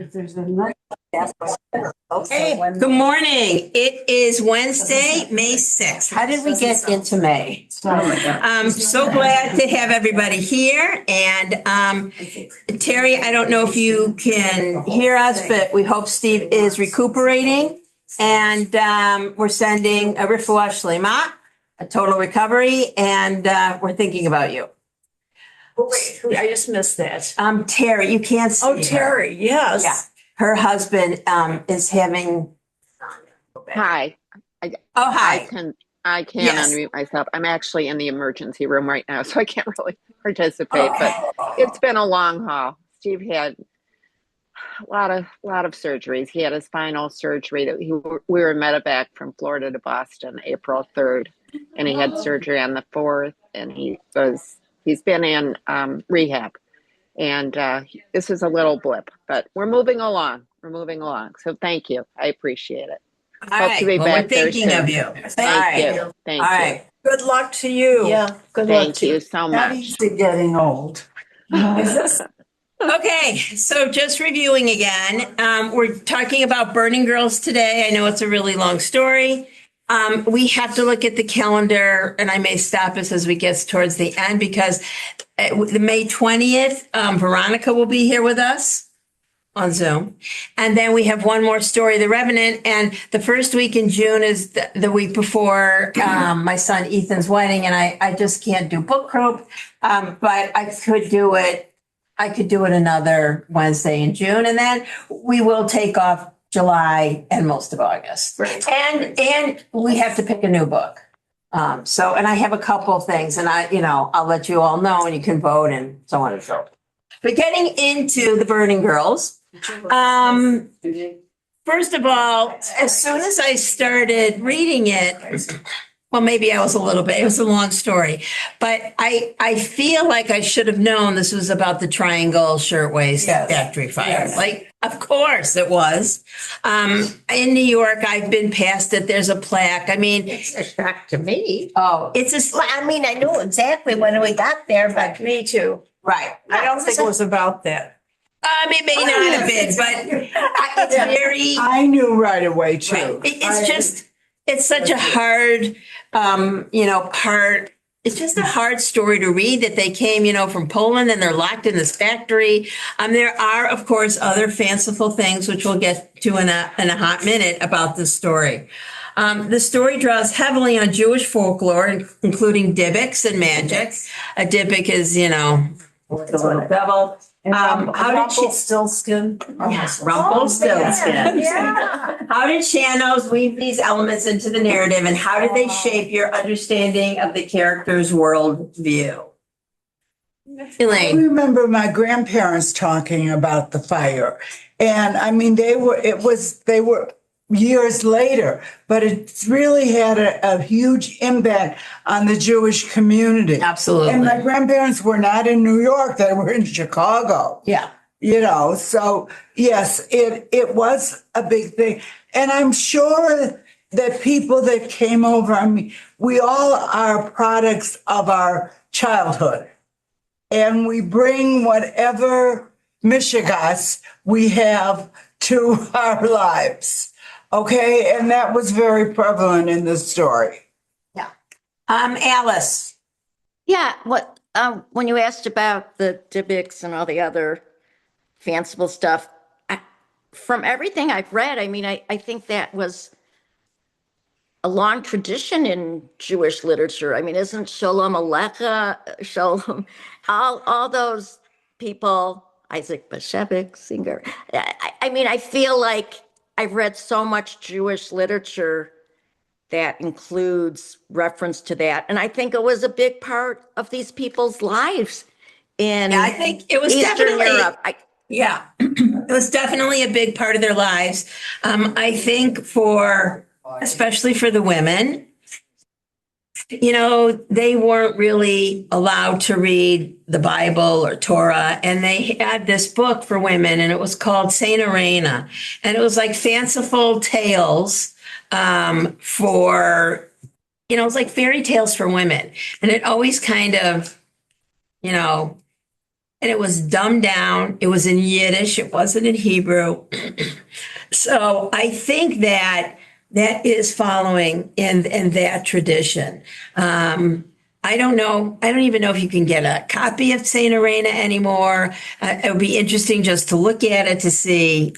If there's another. Okay, good morning. It is Wednesday, May 6th. How did we get into May? I'm so glad to have everybody here. And Terry, I don't know if you can hear us, but we hope Steve is recuperating. And we're sending a refuah shlema, a total recovery, and we're thinking about you. Oh, wait, I just missed that. Terry, you can't see Oh, her. Terry, yes. Yeah. Her husband is having. Hi. Oh, hi. I can Yes. unmute myself. I'm actually in the emergency room right now, so I can't really participate, but it's been a long haul. Steve had a lot of surgeries. He had a spinal surgery that we were medevac from Florida to Boston April 3rd, and he had surgery on the 4th, and he's been in rehab. And this is a little blip, but we're moving along. So thank you. I appreciate it. All Hope to be right. Well, back we're there thinking soon. of you. Thank you. Thank All you. right. Good luck to you. Yeah, good luck Thank to you so Not much. easy getting old. Okay, so just reviewing again, we're talking about Burning Girls today. I know it's a really long story. We have to look at the calendar, and I may stop us as we get towards the end because the May 20th, Veronica will be here with us on Zoom. And then we have one more story, The Revenant. And the first week in June is the week before my son Ethan's wedding. And I just can't do book group, but I could do it. I could do it another Wednesday in June. And then we will take off July and most of August. Right. And we have to pick a new book. And I have a couple of things, and I'll let you all know, and you can vote and so on and so forth. But getting into the Burning Girls, first of all, as soon as I started reading it, well, maybe I was it was a long story, but I feel like I should have known this was about the Triangle Shirtwaist Factory fire. Yes. Like, of course it was. In New York, I've been past it. There's a plaque. I mean, It's a shock to me. oh, it's Well, I mean, I knew exactly when we got there, but Me too. right. I don't think it was about that. It may not have been, but it's very. I knew right away too. It's such a hard, part. It's just a hard story to read that they came, from Poland and they're locked in this factory. There are, of course, other fanciful things, which we'll get to in a hot minute about this story. The story draws heavily on Jewish folklore, including Dybbuk and magic. A Dybbuk is, the little devil. How did she? Rumpelstiltskin? Yes, Rumpelstiltskin. Yeah. How did Schanoes weave these elements into the narrative, and how did they shape your understanding of the character's worldview? I Elaine. remember my grandparents talking about the fire. And I mean, they were years later, but it really had a huge impact on the Jewish community. Absolutely. And my grandparents were not in New York, they were in Chicago. Yeah. So yes, it was a big thing. And I'm sure that people that came over, I mean, we all are products of our childhood. And we bring whatever mishigas we have to our lives. Okay, and that was very prevalent in the story. Yeah. Alice. yeah, when you asked about the Dybbuks and all the other fanciful stuff, from everything I've read, I mean, I think that was a long tradition in Jewish literature. I mean, isn't Sholem Aleichem, Sholem, all those people, Isaac Bashevis, singer. I mean, I feel like I've read so much Jewish literature that includes reference to that. And I think it was a big part of these people's lives in Yeah, I think it was Eastern definitely. Europe. Yeah, it was definitely a big part of their lives. I think especially for the women, they weren't really allowed to read the Bible or Torah. And they had this book for women, and it was called Saint Irena. And it was like fanciful tales it was like fairy tales for women. And it always kind of, and it was dumbed down. It was in Yiddish. It wasn't in Hebrew. So I think that that is following in that tradition. I don't know. I don't even know if you can get a copy of Saint Arena anymore. It would be interesting just to look at it to see,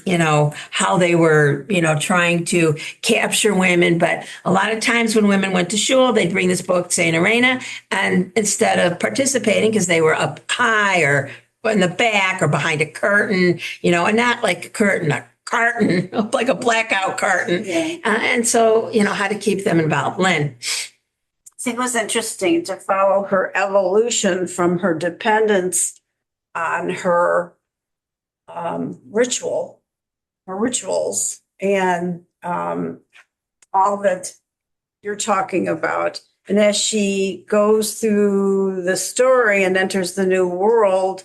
how they were, trying to capture women. But a lot of times when women went to shul, they'd bring this book, Saint Arena, and instead of participating because they were up high or in the back or behind a curtain, and not like a curtain, a carton, like a blackout carton. Yeah. And so, how to keep them involved. Lynn. I think it was interesting to follow her evolution from her dependence on her rituals, and all that you're talking about. And as she goes through the story and enters the new world,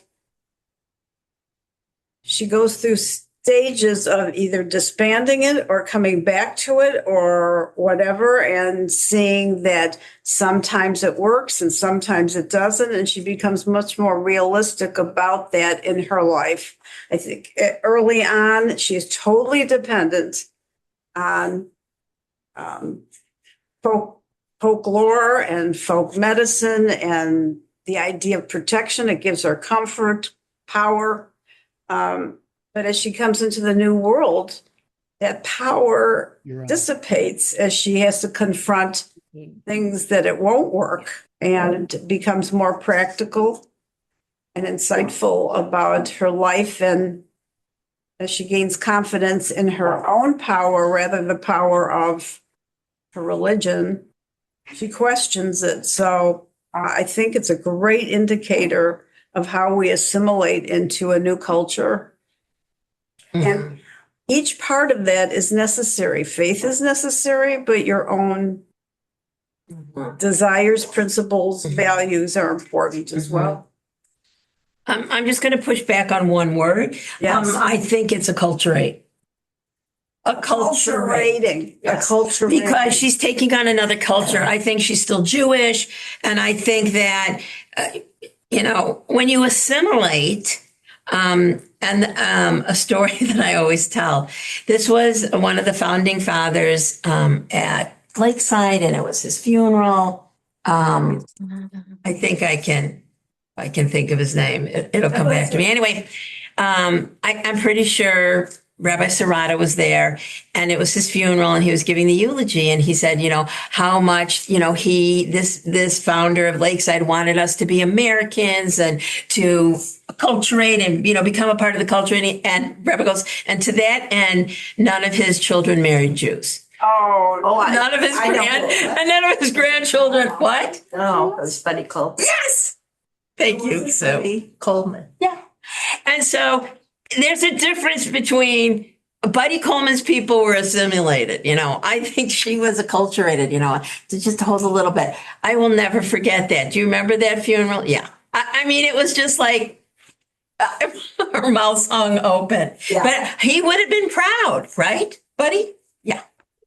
she goes through stages of either disbanding it or coming back to it or whatever, and seeing that sometimes it works and sometimes it doesn't. And she becomes much more realistic about that in her life. I think early on, she is totally dependent on folklore and folk medicine and the idea of protection. It gives her comfort, power. But as she comes into the new world, that power dissipates as she has to confront things that it won't work, and becomes more practical and insightful about her life. And as she gains confidence in her own power rather than the power of her religion, she questions it. So I think it's a great indicator of how we assimilate into a new culture. And each part of that is necessary. Faith is necessary, but your own desires, principles, values are important as well. I'm just going to push back on one word. Yes. I think it's acculturate. Acculturating. Yes. Acculturating. Because she's taking on another culture. I think she's still Jewish. And I think that, when you assimilate, a story that I always tell, this was one of the founding fathers at Lakeside, and it was his funeral. I think I can think of his name. It'll come back to me. Anyway, I'm pretty sure Rabbi Serrata was there, and it was his funeral, and he was giving the eulogy, and he said, how much, this founder of Lakeside wanted us to be Americans and to acculturate and, become a part of the culture. And Rabbi goes, and to that end, none of his children married Jews. None of his grandchildren. What? No, it was Buddy Coleman. Yes. Thank you, Sue. Buddy Coleman. Yeah. And so there's a difference between Buddy Coleman's people were assimilated. I think she was acculturated, to just hold a little bit. I will never forget that. Do you remember that funeral? Yeah. I mean, it was just like her mouth hung open. Yeah. But he would have been proud, right, Buddy? Yeah.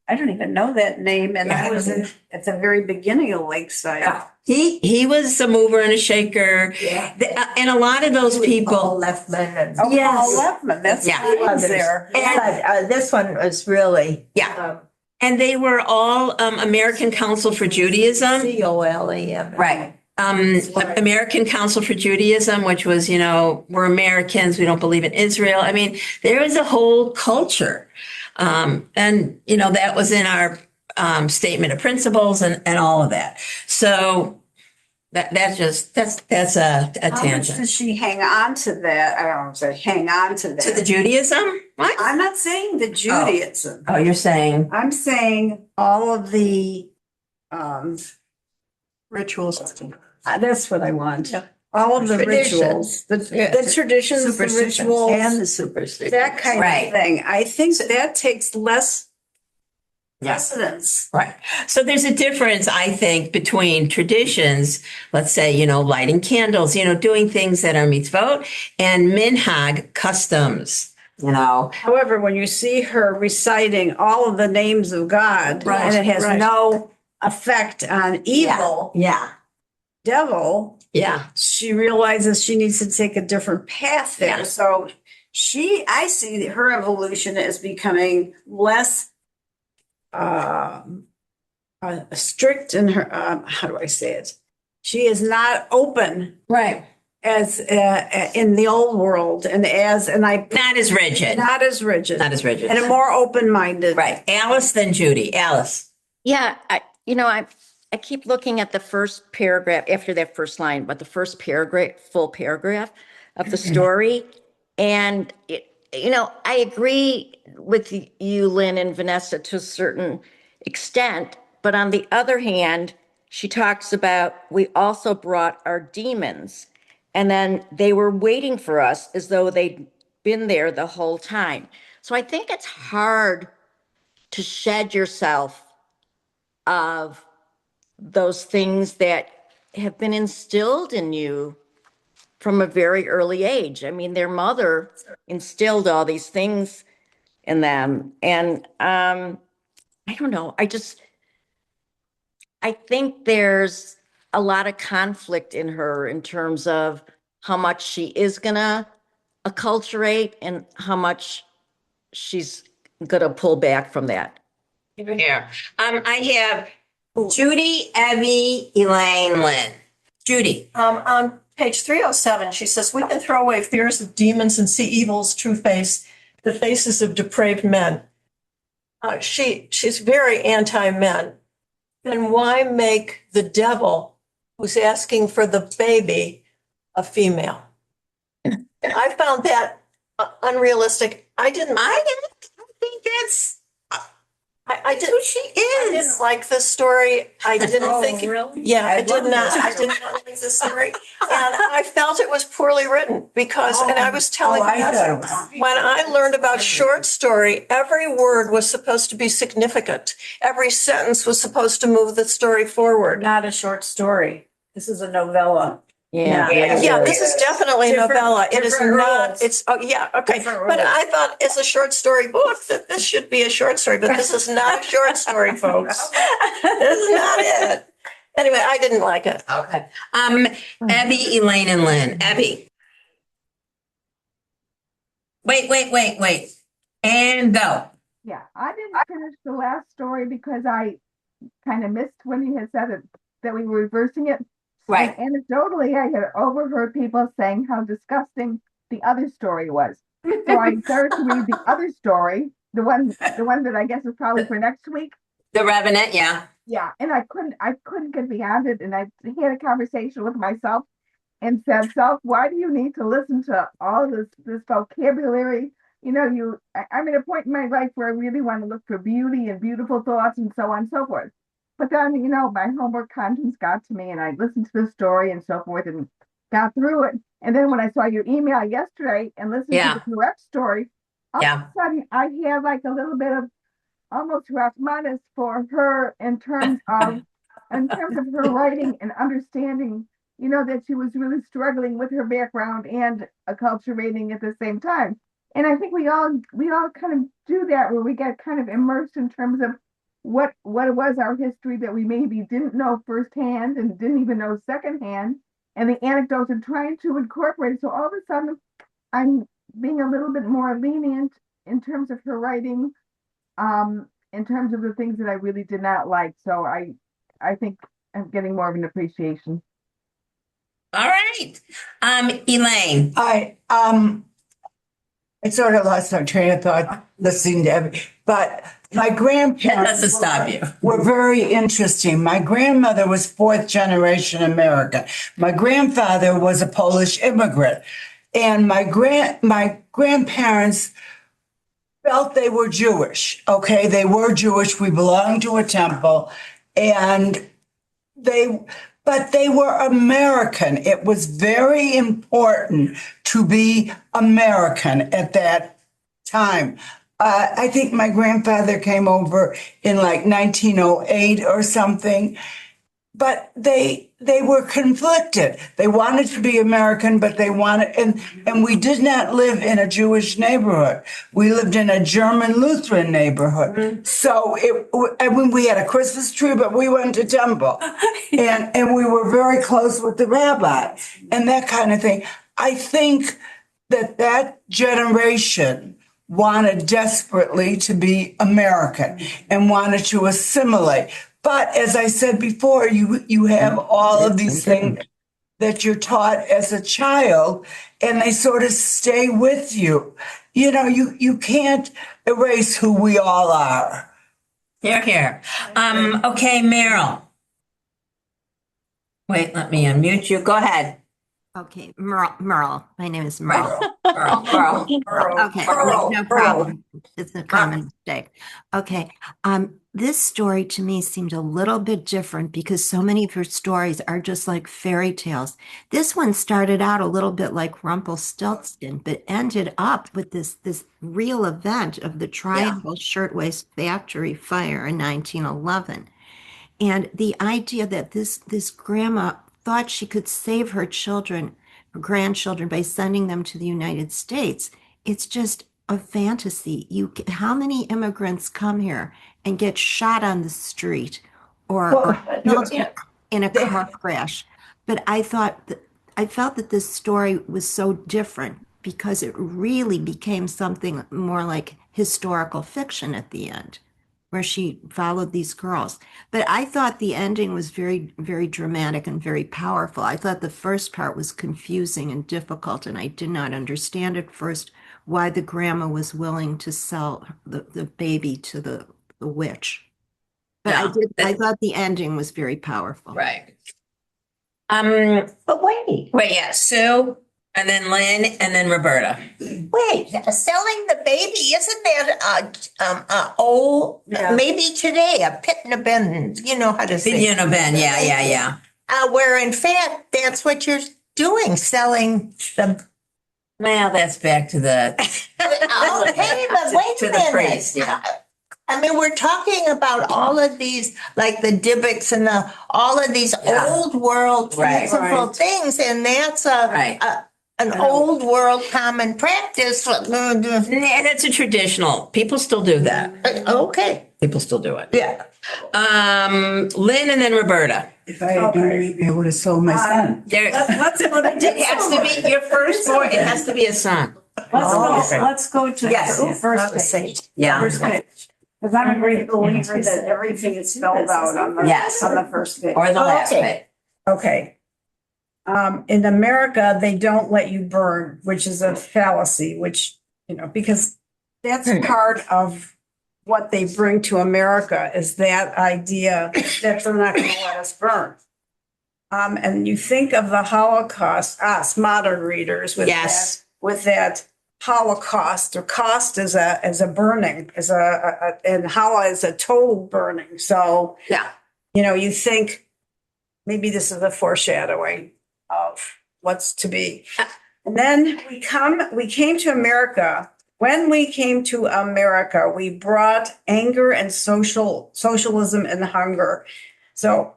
I don't even know that name, and I was at the very beginning of Lakeside. Yeah. He was a mover and a shaker. Yeah. And a lot of those Paul people. Leftman and Paul Yes. Leftman, that's Yeah. who was there. But, this one was really Yeah. And they were all American Council for Judaism. COLEM. Right. American Council for Judaism, which was, we're Americans, we don't believe in Israel. I mean, there was a whole culture. And, that was in our statement of principles and all of that. So that's a How much tangent. does she hang on to that? I don't know, say hang on to that. To the Judaism? What? I'm not saying the Judaism. Oh, you're saying? I'm saying all of the Rituals. that's what I want. Yeah. All of the Traditions. rituals, the traditions, the Superstitions. rituals, And the superstitions. that kind Right. of thing. I think that takes less Yeah. precedence. Right. So there's a difference, I think, between traditions, let's say, lighting candles, doing things that are mitzvot, and minhag, customs, However, when you see her reciting all of the names of God, Right, and it has right. no effect on evil, Yeah. devil, Yeah. she realizes she needs to take a different path there. Yeah. So I see that her evolution as becoming less strict in her, how do I say it? She is not open Right. as in the old world, and Not as rigid. not as rigid, Not as rigid. and a more open-minded. Right. Alice, then Judy. Alice. Yeah, I keep looking at the first paragraph after that first line, but the first paragraph, full paragraph of the story. And I agree with you, Lynn and Vanessa, to a certain extent. But on the other hand, she talks about we also brought our demons, and then they were waiting for us as though they'd been there the whole time. So I think it's hard to shed yourself of those things that have been instilled in you from a very early age. I mean, their mother instilled all these things in them. And I don't know. I think there's a lot of conflict in her in terms of how much she is going to acculturate and how much she's going to pull back from that. Here. I have Judy, Abby, Elaine, Lynn. Judy. On page 307, she says, we can throw away fears of demons and see evil's true face, the faces of depraved men. She's very anti-men. Then why make the devil who's asking for the baby a female? I found that unrealistic. I didn't think that's who she is. I is. didn't like this story. I didn't Oh, think really? Yeah, I did love not. this. I did not like this story. And I felt it was poorly written because, and I was telling I you, thought it was. when I learned about short story, every word was supposed to be significant. Every sentence was supposed to move the story forward. Not a short story. This is a novella. Yeah. Yeah, this is definitely a Different- novella. It is different not, rules. it's, oh, yeah, okay. Different But rules. I thought it's a short story book, that this should be a short story, but this is not a short story, folks. This is not it. Anyway, I didn't like it. Okay. Abby, Elaine, and Lynn. Abby. Wait. And go. Yeah, I didn't finish the last story because I kind of missed when he had said it, that we were reversing it. Right. And anecdotally, I had overheard people saying how disgusting the other story was. So I started to read the other story, the one that I guess is probably for next week. The Revenant, yeah. Yeah, and I couldn't get beyond it, and I had a conversation with myself and said, "Self, why do you need to listen to all this vocabulary? I'm at a point in my life where I really want to look for beauty and beautiful thoughts and so on and so forth." But then, my homework conscience got to me, and I listened to the story and so forth and got through it. And then when I saw your email yesterday and listened Yeah. to the correct story, all Yeah. of a sudden I had like a little bit of almost Rachmanis for her in terms of her writing and understanding, that she was really struggling with her background and acculturating at the same time. And I think we all kind of do that, where we get kind of immersed in terms of what it was our history that we maybe didn't know firsthand and didn't even know secondhand, and the anecdotes and trying to incorporate. So all of a sudden, I'm being a little bit more lenient in terms of her writing, in terms of the things that I really did not like. So I think I'm getting more of an appreciation. All right. Elaine. I sort of lost my train of thought listening to every, but my That grandparents doesn't stop you. were very interesting. My grandmother was fourth generation American. My grandfather was a Polish immigrant, and my grandparents felt they were Jewish. Okay, they were Jewish. We belonged to a temple, and but they were American. It was very important to be American at that time. I think my grandfather came over in like 1908 or something. but they were conflicted. They wanted to be American, but they wanted, and we did not live in a Jewish neighborhood. We lived in a German Lutheran neighborhood. So I mean, we had a Christmas tree, but we went to temple, and we were very close with the rabbi, and that kind of thing. I think that generation wanted desperately to be American and wanted to assimilate. But as I said before, you have all of these things that you're taught as a child, and they sort of stay with you. You know, you can't erase who we all are. Here. Okay, Meryl. Wait, let me unmute you. Go ahead. Okay, Merle. My name is Merle. Merle. Okay, no problem. It's a common mistake. Okay, this story to me seemed a little bit different because so many of your stories are just like fairy tales. This one started out a little bit like Rumpelstiltskin, but ended up with this real event of the Triangle Shirtwaist Factory fire in 1911. And the idea that this grandma thought she could save her children, her grandchildren, by sending them to the United States, it's just a fantasy. How many immigrants come here and get shot on the street or killed in a car crash? But I felt that this story was so different because it really became something more like historical fiction at the end, where she followed these girls. But I thought the ending was very, very dramatic and very powerful. I thought the first part was confusing and difficult, and I did not understand at first why the grandma was willing to sell the baby to the witch. But I thought the ending was very powerful. Right. But wait, Yeah, Sue, and then Lynn, and then Roberta. wait, selling the baby, isn't that old, maybe today, a pit and a bin, you know how to say. You know, Ben, yeah. Where in fact, that's what you're doing, selling the. Well, that's back to the Okay, but wait to a the minute. priest, yeah. I mean, we're talking about all of these, like the Dibbicks and all of these old world Right. fanciful things, and that's an old world common practice. And it's a traditional. People still do that. Okay. People still do it. Yeah. Lynn and then Roberta. If I had money, I would have sold my son. It has to be your firstborn. It has to be a son. Let's go to Yes. the first page. Yeah. First page. Because I'm a great believer that everything is spelled out on the first page. Or the last bit. Okay. In America, they don't let you burn, which is a fallacy, which, because that's part of what they bring to America is that idea that they're not going to let us burn. And you think of the Holocaust, us modern readers with that Holocaust, or cost as a burning, and hala is a total burning. So, you think maybe this is a foreshadowing of what's to be. And then we came to America. When we came to America, we brought anger and socialism and hunger. So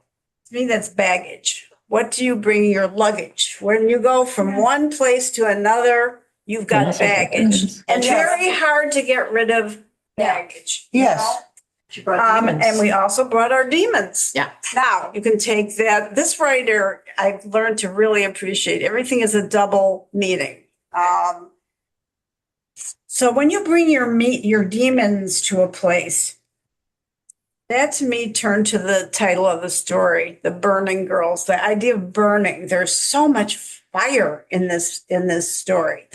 to me, that's baggage. What do you bring in your luggage? When you go from one place to another, you've got baggage. And very hard to get rid of baggage. Yes. And we also brought our demons. Yeah. Now you can take that. This writer, I've learned to really appreciate. Everything is a double meaning. So when you bring your demons to a place, that to me turned to the title of the story, The Burning Girls. The idea of burning. There's so much fire in this story.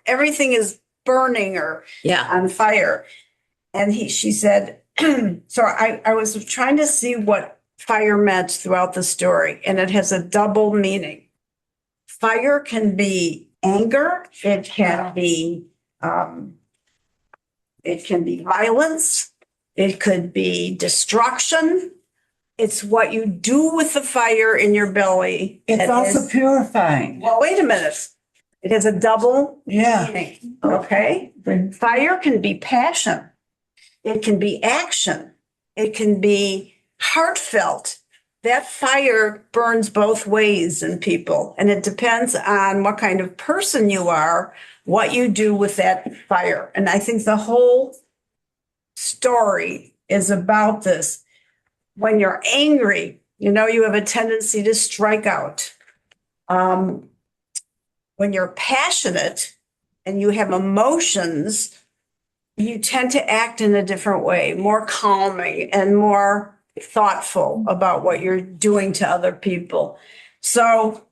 Everything is burning or on fire. And she said, so I was trying to see what fire meant throughout the story, and it has a double meaning. Fire can be anger. It can be violence. It could be destruction. It's what you do with the fire in your belly. It's also purifying. Well, wait a minute. It has a double Yeah. meaning. Okay. Fire can be passion. It can be action. It can be heartfelt. that fire burns both ways in people. And it depends on what kind of person you are, what you do with that fire. And I think the whole story is about this. When you're angry, you have a tendency to strike out. When you're passionate and you have emotions, you tend to act in a different way, more calming and more thoughtful about what you're doing to other people. So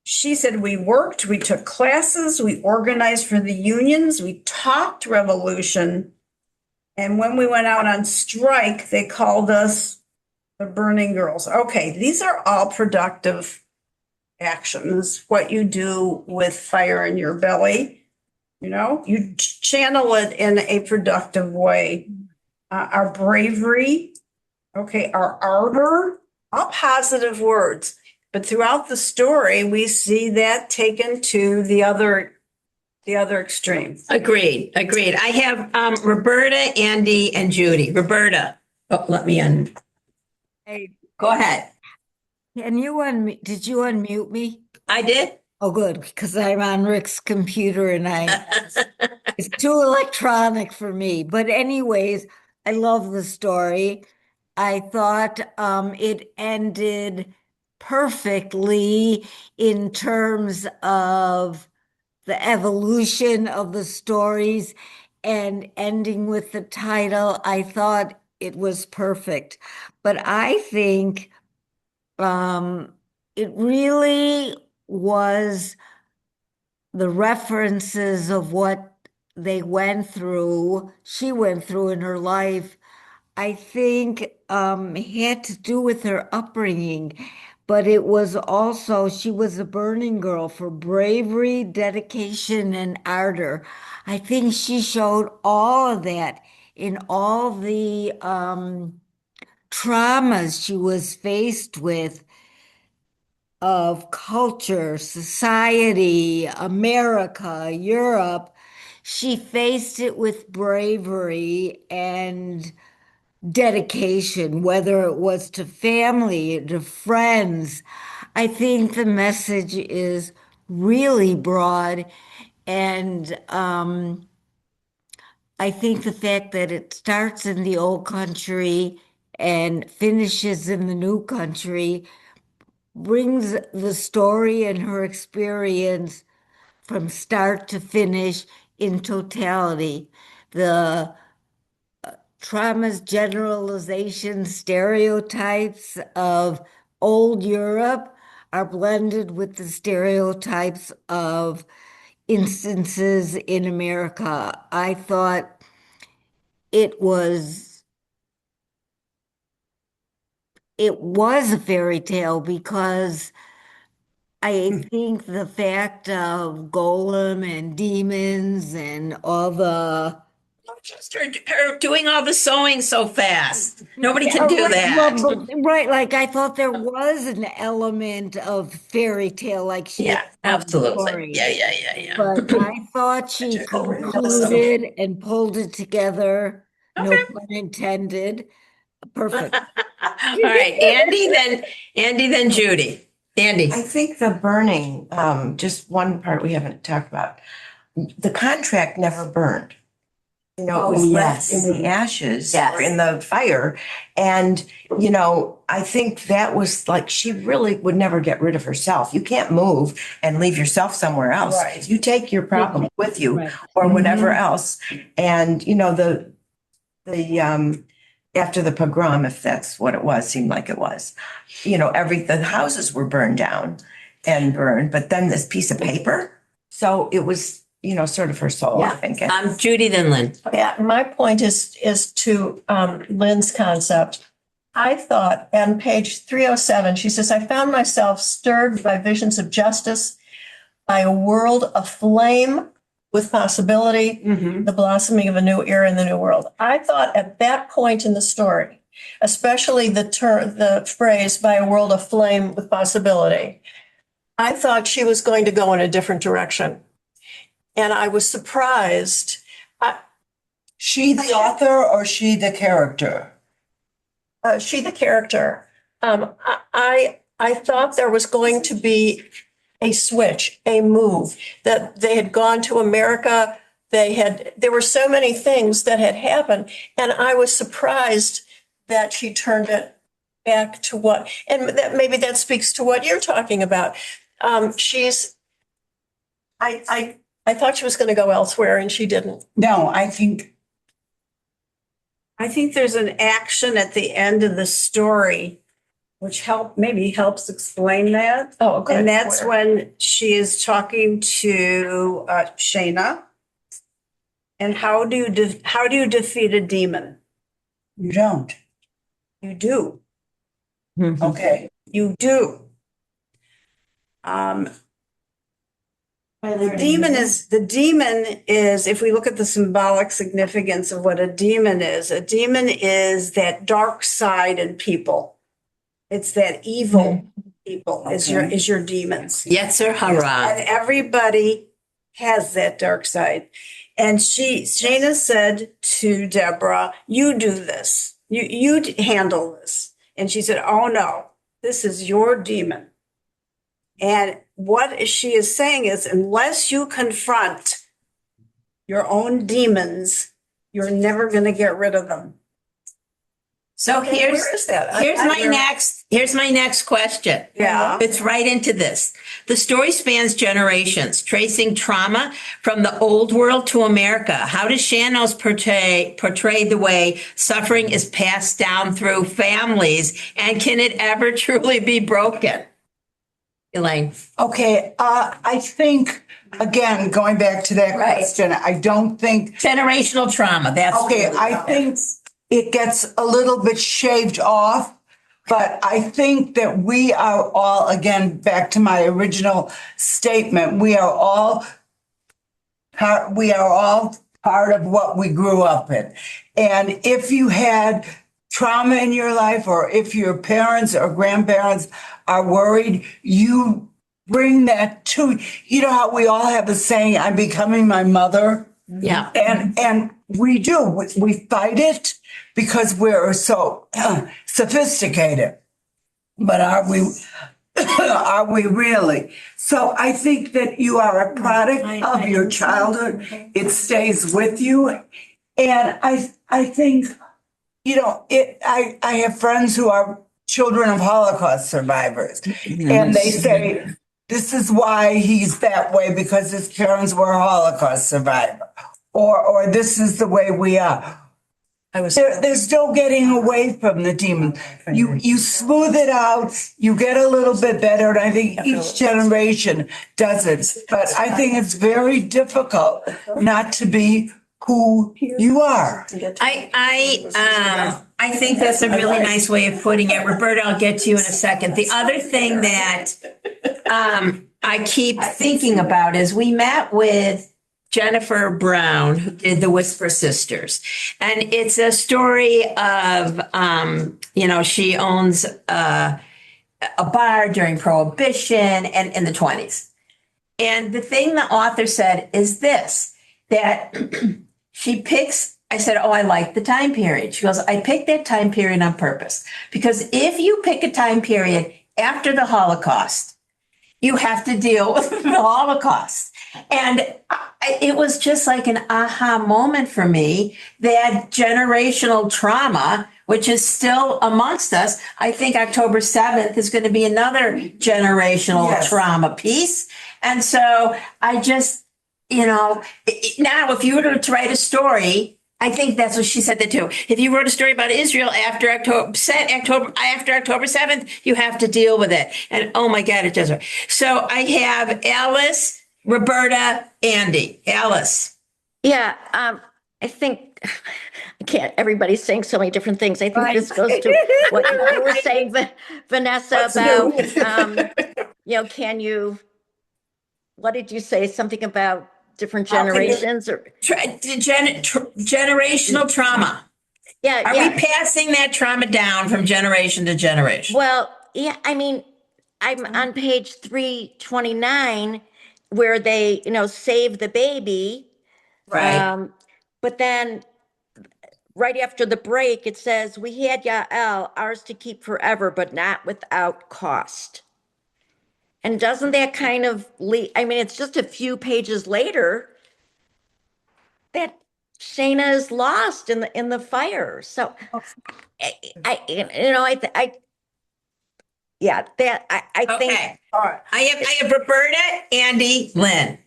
she said, we worked, we took classes, we organized for the unions, we talked revolution. And when we went out on strike, they called us the Burning Girls. Okay, these are all productive actions, what you do with fire in your belly. You channel it in a productive way. Our bravery, okay, our ardor, all positive words. But throughout the story, we see that taken to the other extreme. Agreed. I have Roberta, Andy, and Judy. Roberta, let me Hey, go ahead. can you unmute? Did you unmute me? I did. Oh, good, because I'm on Rick's computer and it's too electronic for me. But anyways, I love the story. I thought it ended perfectly in terms of the evolution of the stories and ending with the title. I thought it was perfect. But I think it really was the references of what she went through in her life, I think had to do with her upbringing. But it was also, she was a burning girl for bravery, dedication, and ardor. I think she showed all of that in all the traumas she was faced with of culture, society, America, Europe. She faced it with bravery and dedication, whether it was to family, to friends. I think the message is really broad. And I think the fact that it starts in the old country and finishes in the new country brings the story and her experience from start to finish in totality. The traumas, generalizations, stereotypes of old Europe are blended with the stereotypes of instances in America. I thought it was a fairy tale because I think the fact of Golem and demons and all the Just her doing all the sewing so fast. Nobody can do right, that. right, like I thought there was an element of fairy tale, like she Yeah, had told the absolutely. story. Yeah. But I thought she concluded and pulled it together, no Okay. pun intended. Perfect. All right, Andy, then Judy. Andy. I think the burning, just one part we haven't talked about. The contract never burned. It was left in the ashes or in the fire. And, I think that was like, she really would never get rid of herself. You can't move and leave yourself somewhere else. Right. You take your problem with you Right. or whatever else. And, the after the pogrom, if that's what it was, seemed like it was, the houses were burned down and burned, but then this piece of paper. So it was, sort of her soul, I think. Judy, then Lynn. Yeah, my point is to Lynn's concept. I thought on page 307, she says, I found myself stirred by visions of justice, by a world aflame with possibility, the blossoming of a new era in the new world. I thought at that point in the story, especially the phrase by a world aflame with possibility, I thought she was going to go in a different direction. And I was surprised. She the author or she the character? She the character. I thought there was going to be a switch, a move, that they had gone to America. There were so many things that had happened, and I was surprised that she turned it back to what, and that maybe that speaks to what you're talking about. I thought she was going to go elsewhere, and she didn't. No, I think there's an action at the end of the story which maybe helps explain that. Oh, good. And that's Where? when she is talking to Shayna. And how do you defeat a demon? you don't. You do. Okay. You do. The demon is, if we look at the symbolic significance of what a demon is that dark side in people. It's that evil people is your demons. Yetzer hara. And everybody has that dark side. And Shayna said to Deborah, you do this. You handle this. And she said, oh no, this is your demon. And what she is saying is, unless you confront your own demons, you're never going to get rid of them. So here's Where is that? here's my next question. Yeah. It's right into this. The story spans generations, tracing trauma from the old world to America. How does Schanoes portray the way suffering is passed down through families, and can it ever truly be broken? Elaine. Okay, I think, again, going back to that question, I don't think. Generational trauma. That's Okay, really I think it gets a little bit shaved off, but I think that we are all, again, back to my original statement, we are all part of what we grew up in. And if you had trauma in your life, or if your parents or grandparents are worried, you bring that to, you know how we all have a saying, I'm becoming my mother? Yeah. And we do. We fight it because we're so sophisticated. But are we are we really? So I think that you are a product of your childhood. It stays with you. And I think, you know, I have friends who are children of Holocaust survivors. And they say, this is why he's that way, because his parents were a Holocaust survivor. Or this is the way we are. There's no getting away from the demon. You smooth it out, you get a little bit better, and I think each generation does it. But I think it's very difficult not to be who you are. I think that's a really nice way of putting it. Roberta, I'll get to you in a second. The other thing that I keep thinking about is we met with Jennifer Brown, who did the Whisper Sisters. And it's a story of, she owns a bar during Prohibition and in the 20s. And the thing the author said is this, that she picks, I said, oh, I like the time period. She goes, I picked that time period on purpose. Because if you pick a time period after the Holocaust, you have to deal with the Holocaust. And it was just like an aha moment for me, that generational trauma, which is still amongst us. I think October 7th is going to be another generational trauma piece. And so I just, now if you were to write a story, I think that's what she said that too. If you wrote a story about Israel after October 7th, you have to deal with it. And oh my God, it does. So I have Alice, Roberta, Andy. Alice. Yeah, I think I can't. Everybody's saying so many different things. I think this goes to what you were saying, Vanessa, about can you? What did you say? Something about different generations or generational trauma. Yeah. Are we passing that trauma down from generation to generation? Well, yeah. I mean, I'm on page 329 where they, save the baby. Right. But then right after the break, it says, "We had Yael, ours to keep forever, but not without cost." And doesn't that kind of I mean, it's just a few pages later that Shayna is lost in the fire. So yeah, I think. Okay. I have Roberta, Andy, Lynn.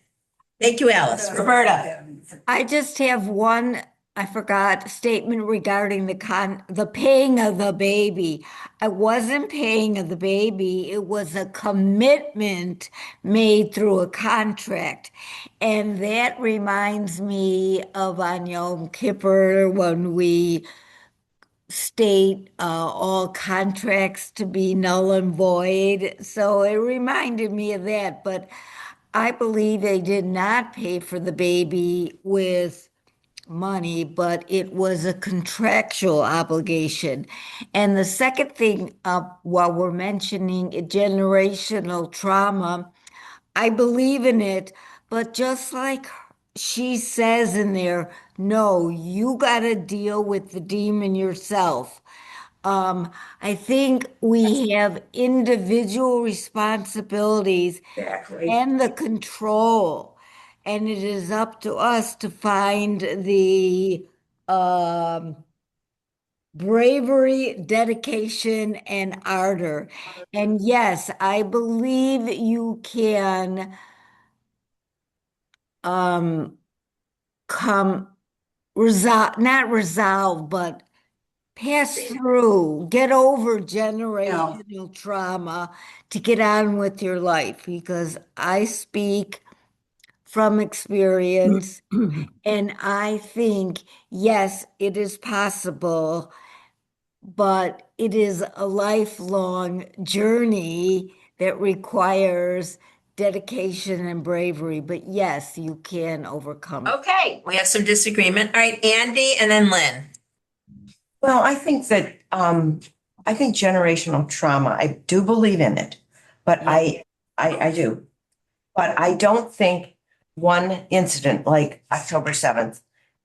Thank you, Alice. Roberta. I just have one, I forgot, statement regarding the paying of the baby. I wasn't paying of the baby. It was a commitment made through a contract. And that reminds me of on Yom Kippur when we state all contracts to be null and void. So it reminded me of that. But I believe they did not pay for the baby with money, but it was a contractual obligation. And the second thing, while we're mentioning generational trauma, I believe in it, but just like she says in there, no, you got to deal with the demon yourself. I think we have individual responsibilities Exactly. and the control, and it is up to us to find the um, bravery, dedication, and ardor. And yes, I believe you can come resolve, not resolve, but pass through, get over generational trauma to get on with your life. Because I speak from experience, and I think, yes, it is possible, but it is a lifelong journey that requires dedication and bravery. But yes, you can overcome it. Okay, we have some disagreement. All right, Andy and then Lynn. Well, I think that I think generational trauma, I do believe in it, but I do. But I don't think one incident like October 7th,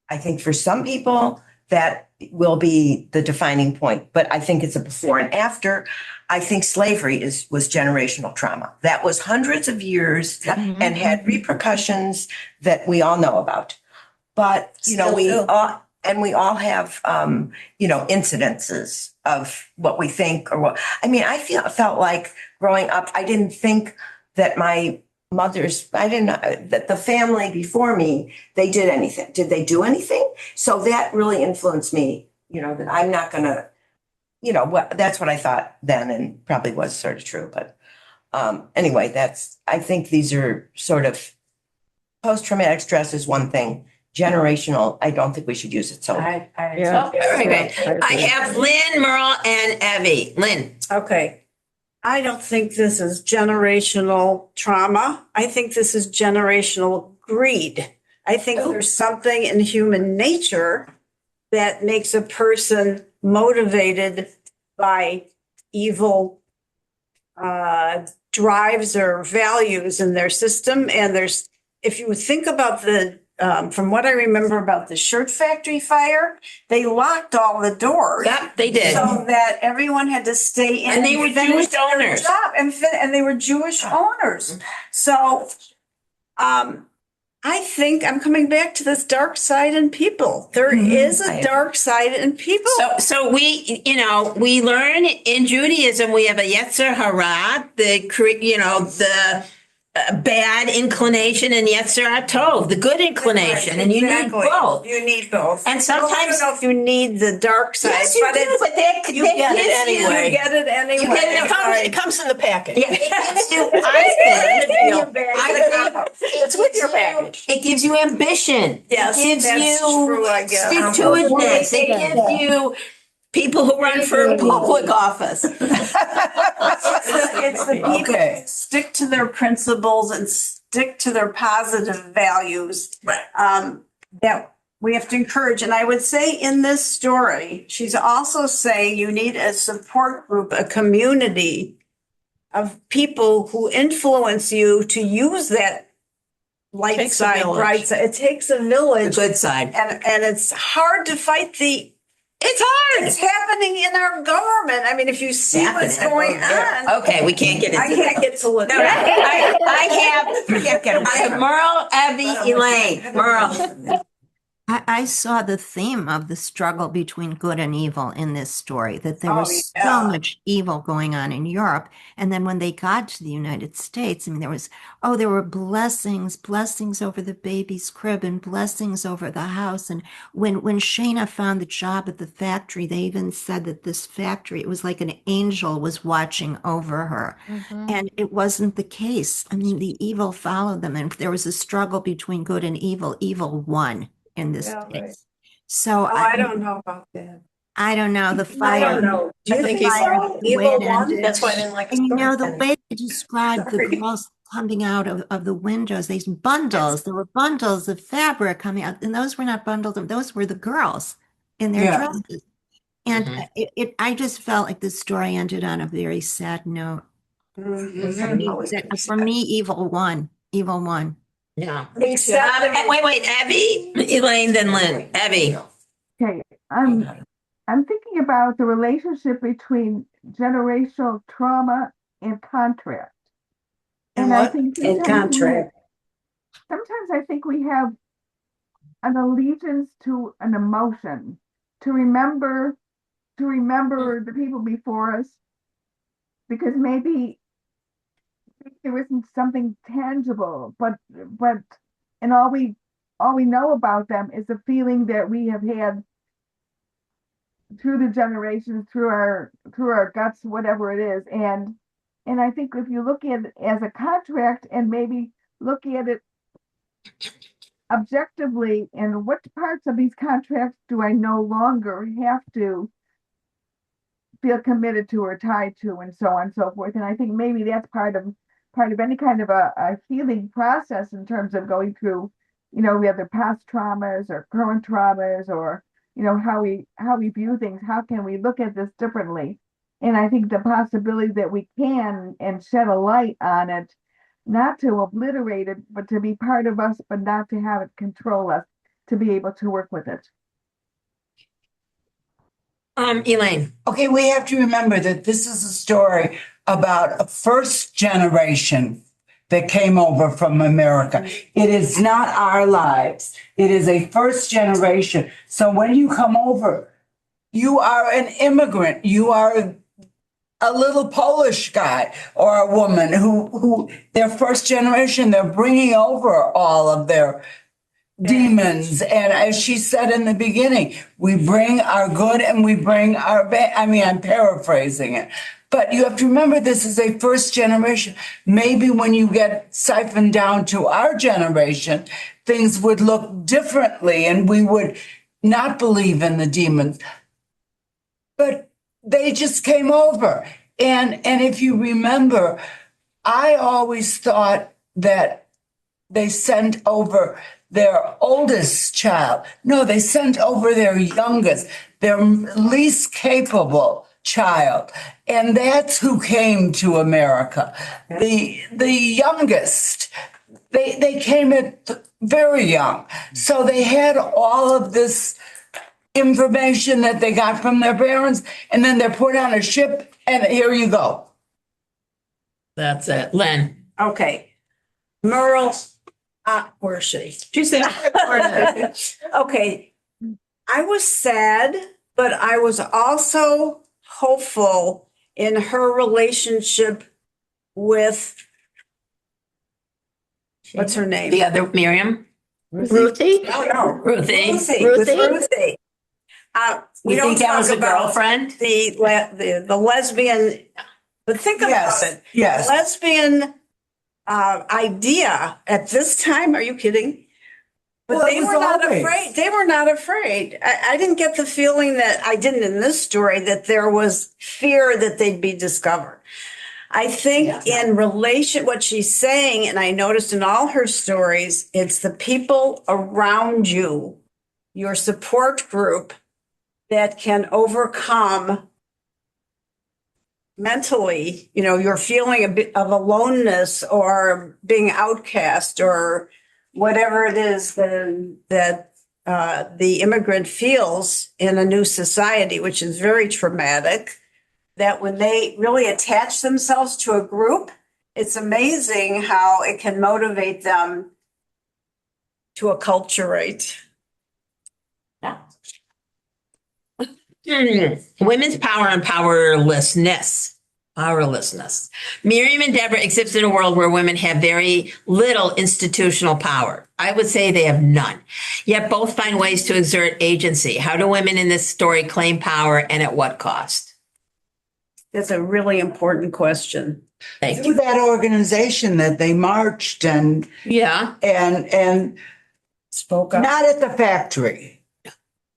I think for some people that will be the defining point, but I think it's a before and after. I think slavery was generational trauma. That was hundreds of years and had repercussions that we all know about. But, we all have, incidences of what we think or what, I mean, felt like growing up, I didn't think that my that the family before me, they did anything. Did they do anything? So that really influenced me, that I'm not going to, that's what I thought then and probably was sort of true. But anyway, I think these are sort of post-traumatic stress is one thing. Generational, I don't think we should use it. So Very good. I have Lynn, Merle, and Evie. Lynn. Okay. I don't think this is generational trauma. I think this is generational greed. I think there's something in human nature that makes a person motivated by evil drives or values in their system. And if you think about from what I remember about the shirt factory fire, they locked all the doors. Yep, they did. So that everyone had to stay in. And they were Jewish owners. And they were Jewish owners. So I think I'm coming back to this dark side in people. There is a dark side in people. So we learn in Judaism, we have a Yetzer Hara, the bad inclination, and Yetzer Tov, the good inclination, and you need both. You need both. And sometimes I don't know if you need the dark side. Yes, you do, but You get it anyway. You get it anyway. It comes in the package. Yeah, It's with your package. it gives you ambition. Yes, it gives that's you true, I guess. stick-to-itiveness. It gives you people who run for public office. It's the people who stick to their principles and stick to their positive values that we have to encourage. And I would say in this story, she's also saying you need a support group, a community of people who influence you to use that light Takes a side, village. bright side. It takes a village. The good side. And it's hard to fight the It's hard. It's happening in our government. I mean, if you see what's going on, Okay, we can't get into I can't get to look. No, I have Merle, Abby, Elaine. Merle. I saw the theme of the struggle between good and evil in this story, that there Oh, was yeah. so much evil going on in Europe. And then when they got to the United States, I mean, there were blessings over the baby's crib and blessings over the house. And when Shayna found the job at the factory, they even said that this factory, it was like an angel was watching over her. And it wasn't the case. I mean, the evil followed them. And there was a struggle between good and evil. Evil won in this Yeah, right. case. So I don't know about that. I don't know the I fire. don't know. Do you I think think he's so? the way Evil it one? ended. That's why I didn't like the And you know, story. the way they described the Sorry. girls coming out of the windows, these bundles, there were bundles of fabric coming out, and those were not bundles, those were the girls in their Yeah. dresses. And I just felt like the story ended on a very sad note. Mhm. For me, evil won. Evil won. Yeah. Except- Wait, Abby, Elaine, then Lynn. Abby. Okay, I'm thinking about the relationship between generational trauma and contract. And I what? think In contract. sometimes I think we have an allegiance to an emotion, to remember the people before us, because maybe there isn't something tangible, but and all we know about them is the feeling that we have had through the generations, through our guts, whatever it is. And I think if you look at it as a contract and maybe look at it objectively, and what parts of these contracts do I no longer have to feel committed to or tied to, and so on and so forth. And I think maybe that's part of any kind of a healing process in terms of going through, whether past traumas or current traumas, or how we view things. How can we look at this differently? And I think the possibility that we can and shed a light on it, not to obliterate it, but to be part of us, but not to have it control us, to be able to work with it. Elaine. Okay, we have to remember that this is a story about a first generation that came over from America. It is not our lives. It is a first generation. So when you come over, you are an immigrant. You are a little Polish guy or a woman who they're first generation. They're bringing over all of their demons. And as she said in the beginning, we bring our good and we bring our bad. I mean, I'm paraphrasing it, but you have to remember this is a first generation. Maybe when you get siphoned down to our generation, things would look differently and we would not believe in the demons. But they just came over. And if you remember, I always thought that they sent over their oldest child. No, they sent over their youngest, their least capable child. And that's who came to America. The youngest, they came at very young. So they had all of this information that they got from their parents, and then they're put on a ship, and here you go. That's it. Lynn. Okay. Merle, where is she? She's there. Okay. I was sad, but I was also hopeful in her relationship with, what's her name? The other Miriam. Ruthie? No. Ruthie. With Ruthie. We You don't think that talk was a about girlfriend? the lesbian, but think about it. Yes. Lesbian idea at this time, are you kidding? But Well, it they was were not always. afraid. They were not afraid. I didn't get the feeling that I didn't in this story that there was fear that they'd be discovered. I think in relation, what she's saying, and I noticed in all her stories, it's the people around you, your support group, that can overcome mentally, you're feeling a bit of aloneness or being outcast or whatever it is that the immigrant feels in a new society, which is very traumatic, that when they really attach themselves to a group, it's amazing how it can motivate them to acculturate. Women's power and powerlessness. Powerlessness. Miriam and Deborah exist in a world where women have very little institutional power. I would say they have none. Yet both find ways to exert agency. How do women in this story claim power and at what cost? That's a really important question. Thank Through you. that organization that they marched and Yeah. Spoke up. not at the factory.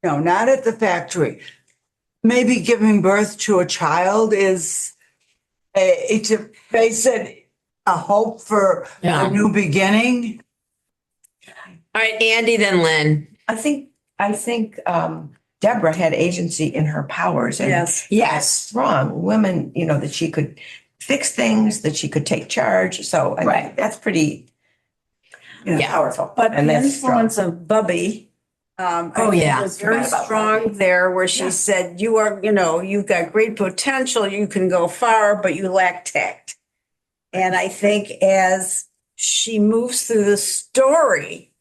No, not at the factory. Maybe giving birth to a child is it's a face it a hope for Yeah. a new beginning. All right, Andy, then Lynn. I think Deborah had agency in her powers. And Yes. Yes. strong women, that she could fix things, that she could take charge. So I Right. mean, that's pretty Yeah. powerful. But and the that's strong. influence of Bubby, I think yeah. was very Forgot about strong there, where she said, "You are, you've got great potential. You can go far, but you lack tact." And I think as she moves through the story,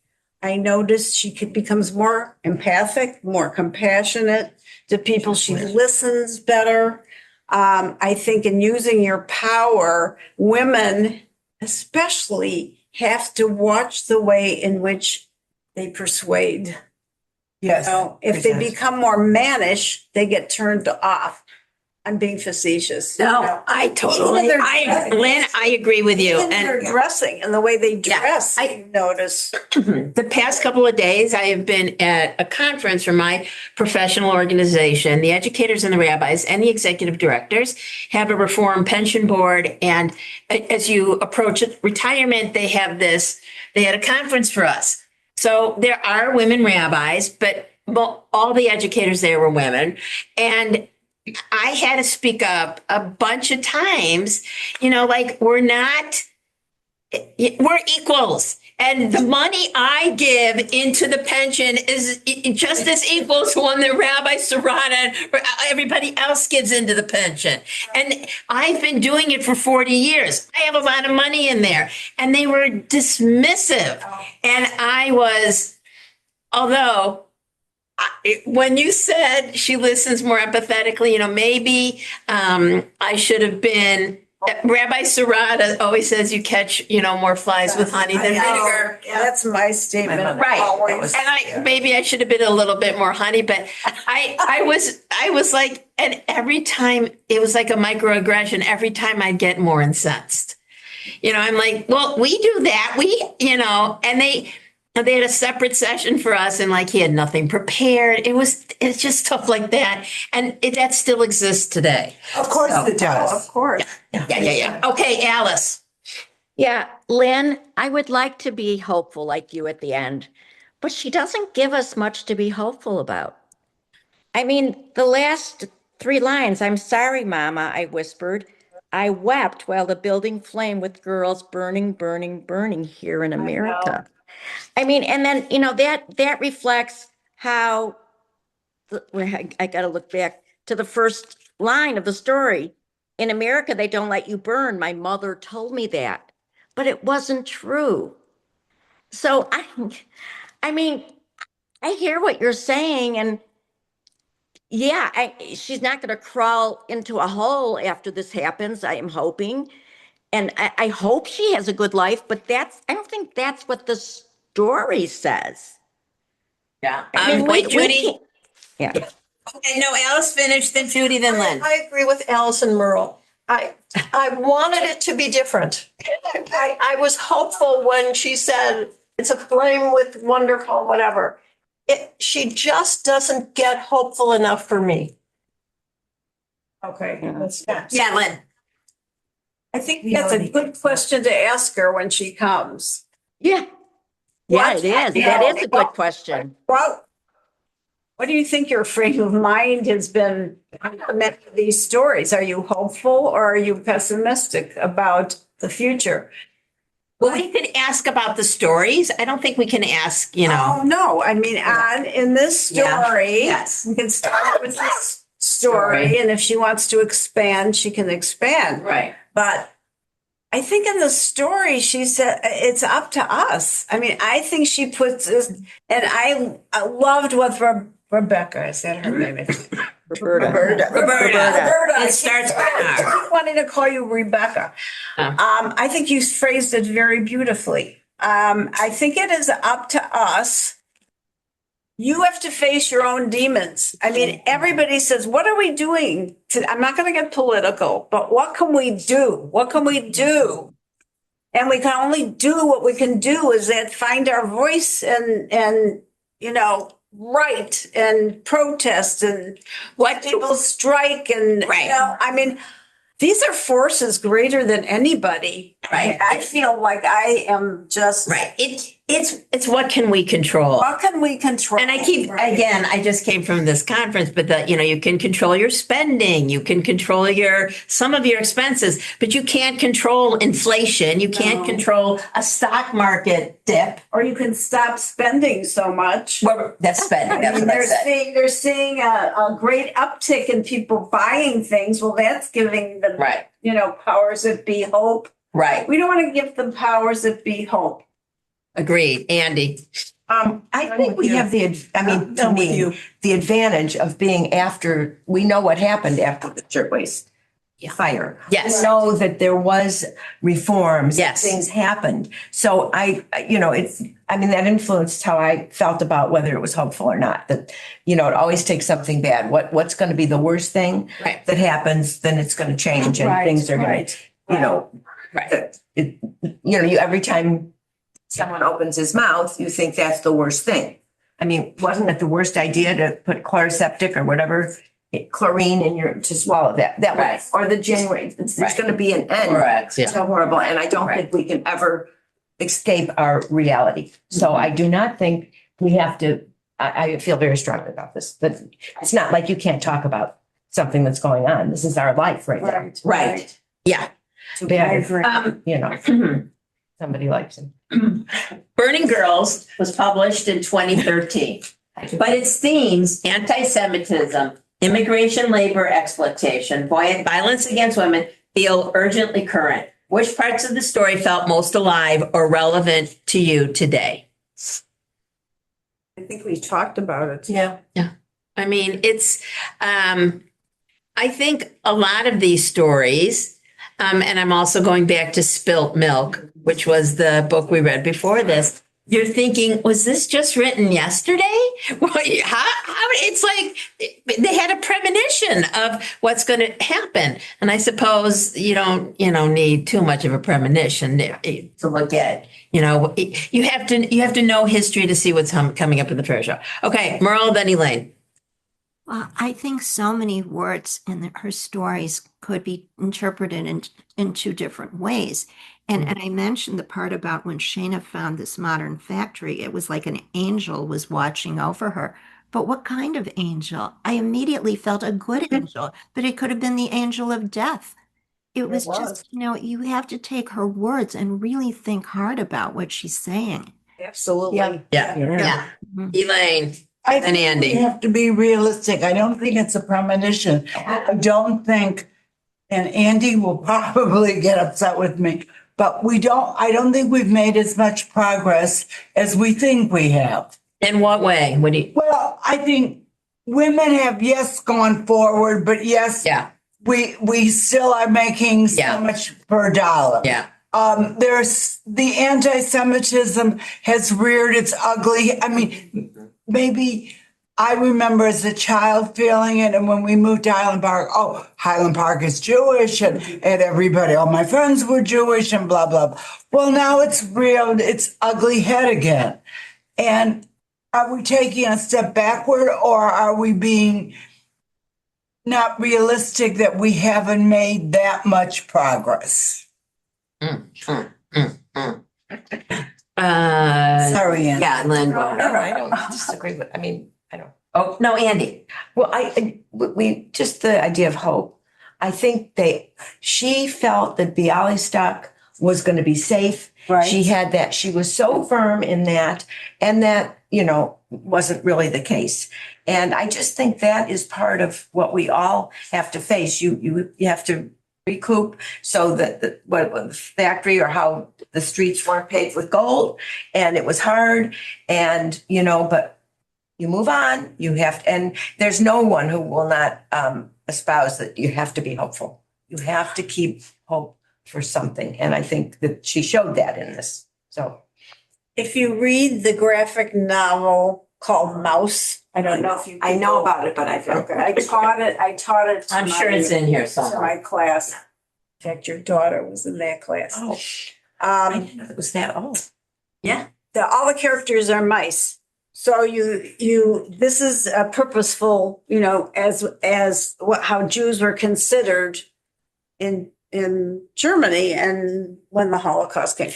I noticed becomes more empathic, more compassionate to people. She listens better. I think in using your power, women especially have to watch the way in which they persuade. Yes. So if they Present. become more mannish, they get turned off. I'm being facetious. No, I totally, Even their- Lynn, I agree with you. Even their dressing and the way they Yeah, dress, I notice. The past couple of days, I have been at a conference for my professional organization. The educators and the rabbis and the executive directors have a reform pension board. And as you approach retirement, they had a conference for us. So there are women rabbis, but all the educators there were women. And I had to speak up a bunch of times, like we're equals. And the money I give into the pension is just as equal to one that Rabbi Sarada and everybody else gives into the pension. And I've been doing it for 40 years. I have a lot of money in there. And they were dismissive. And I was, although when you said she listens more empathetically, maybe I should have been. Rabbi Sarada always says you catch, more flies with honey than vinegar. That's my statement. Right. Always. And maybe I should have been a little bit more honey, but I was like, and every time it was like a microaggression, every time I'd get more incensed. I'm like, well, we do that. And they had a separate session for us, and like he had nothing prepared. It's just stuff like that. And that still exists today. Of course it does. Of course. Yeah. Okay, Alice. Yeah, Lynn, I would like to be hopeful like you at the end, but she doesn't give us much to be hopeful about. I mean, the last 3 lines, "I'm sorry, Mama," I whispered. "I wept while the building flamed with girls burning, burning, burning here in America." I mean, and then, that reflects how, I got to look back to the first line of the story. "In America, they don't let you burn. My mother told me that." But it wasn't true. So I mean, I hear what you're saying, and yeah, she's not going to crawl into a hole after this happens. I am hoping, and I hope she has a good life. But I don't think that's what the story says. Yeah. I mean, Wait, Judy. Yeah. Okay, no, Alice finished, then Judy, then Lynn. I agree with Allison Merle. I wanted it to be different. I was hopeful when she said it's a flame with wonderful whatever. She just doesn't get hopeful enough for me. Okay. Yeah, Lynn. I think that's a good question to ask her when she comes. Yeah. Yeah, it is. That is a good question. Well, what do you think your frame of mind has been meant for these stories? Are you hopeful or are you pessimistic about the future? Well, we could ask about the stories. I don't think we can ask, you know. Oh, no, I mean, in this story. Yes. We can start with this story, and if she wants to expand, she can expand. Right. But I think in the story, she said it's up to us. I mean, I think she puts this, and I loved what Rebecca, is that her name? Roberta. Roberta. It starts with I R. keep wanting to call you Rebecca. Oh. I think you phrased it very beautifully. I think it is up to us. You have to face your own demons. I mean, everybody says, what are we doing? I'm not going to get political, but what can we do? What can we do? And we can only do what we can do is that find our voice and write and protest and let people strike and, I mean, these are forces greater than anybody. Right. I feel like I am just. Right. It's what can we control? What can we control? And I just came from this conference, but you can control your spending, you can control some of your expenses, but you can't control inflation. You can't control a stock market dip. Or you can stop spending so much. Well, that's spending. I mean, they're seeing a great uptick in people buying things. Well, that's giving them, powers that be hope. Right. We don't want to give them powers that be hope. Agreed. Andy. I think we have the advantage of being after, we know what happened after the shirtwaist fire. Yes. We know that there was reforms. Yes. Things happened. So that influenced how I felt about whether it was hopeful or not. That, it always takes something bad. What's going to be the worst thing that happens, then it's going to change and things are going to, every time someone opens his mouth, you think that's the worst thing. I mean, wasn't it the worst idea to put chloroseptic or whatever, chlorine to swallow that way? Or the January, there's going to be an end. Correct. Yeah. It's so horrible. And I don't think we can ever escape our reality. So I do not think we have to, I feel very strongly about this, but it's not like you can't talk about something that's going on. This is our life right now. Right. Yeah. Too bad. Somebody likes him. Burning Girls was published in 2013, but its themes, anti-Semitism, immigration, labor exploitation, violence against women, feel urgently current. Which parts of the story felt most alive or relevant to you today? I think we talked about it. Yeah. I mean, I think a lot of these stories, and I'm also going back to Spilt Milk, which was the book we read before this. You're thinking, was this just written yesterday? Well, how it's like they had a premonition of what's going to happen. And I suppose you don't, need too much of a premonition to look at. You have to know history to see what's coming up in the fair show. Okay, Merle, then Elaine. Well, I think so many words in her stories could be interpreted in two different ways. And I mentioned the part about when Shana found this modern factory, it was like an angel was watching over her. But what kind of angel? I immediately felt a good angel, but it could have been the angel of death. It was just, you have to take her words and really think hard about what she's saying. Absolutely. Yeah. Elaine. And Andy. We have to be realistic. I don't think it's a premonition. I don't think, and Andy will probably get upset with me, but I don't think we've made as much progress as we think we have. In what way? Well, I think women have, gone forward, but we still are making so much per dollar. Yeah. There's the anti-Semitism has reared its ugly. I mean, maybe I remember as a child feeling it. And when we moved to Highland Park, Highland Park is Jewish and everybody, all my friends were Jewish and blah, blah, blah. Well, now it's reared its ugly head again. And are we taking a step backward or are we being not realistic that we haven't made that much progress? Sorry, Andy. Yeah, Lynn. I don't disagree with. I don't. Oh no, Andy. Well, we just the idea of hope. I think she felt that Bialystok was going to be safe. Right. She had that. She was so firm in that, and that, you know, wasn't really the case. And I just think that is part of what we all have to face. You have to recoup so that the factory or how the streets weren't paved with gold, and it was hard, and, you know, but you move on. You have to, and there's no one who will not espouse that you have to be hopeful. You have to keep hope for something. And I think that she showed that in this. So If you read the graphic novel called Mouse, I don't know if you. I know about it, but I feel Okay, I taught it. To I'm sure it's in here to somewhere. my class. In fact, your daughter was in that class. Oh, I Um, didn't know it was that old. all the characters are mice. So this is a purposeful, you know, as how Jews were considered in Germany and when the Holocaust came.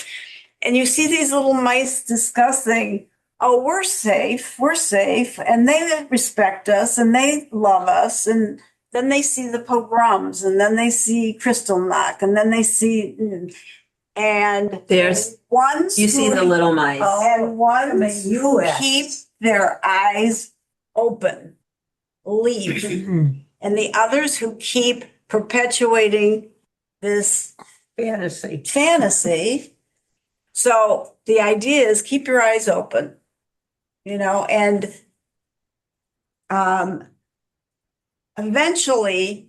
And you see these little mice discussing, oh, we're safe, and they respect us and they love us. And then they see the pogroms, and then they see Kristallnacht, and then they see, and There's- ones You see who- the little mice. and ones the who US. keep their eyes open leave, and the others who keep perpetuating this fantasy. So the idea is keep your eyes open, you know, and eventually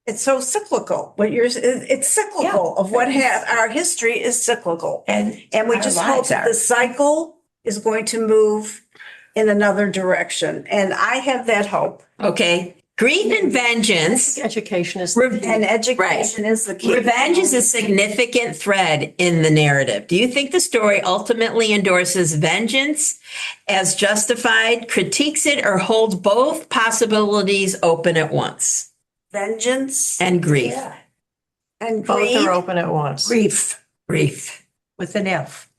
it's so cyclical. It's cyclical of what our history is cyclical. And we our just hope lives that are. the cycle is going to move in another direction. And I have that hope. Okay. Grief and vengeance. Education is. And education is the key. Revenge is a significant thread in the narrative. Do you think the story ultimately endorses vengeance as justified, critiques it, or holds both possibilities open at once? Vengeance And grief. and Both greed. are open at once. Grief Grief. with an F.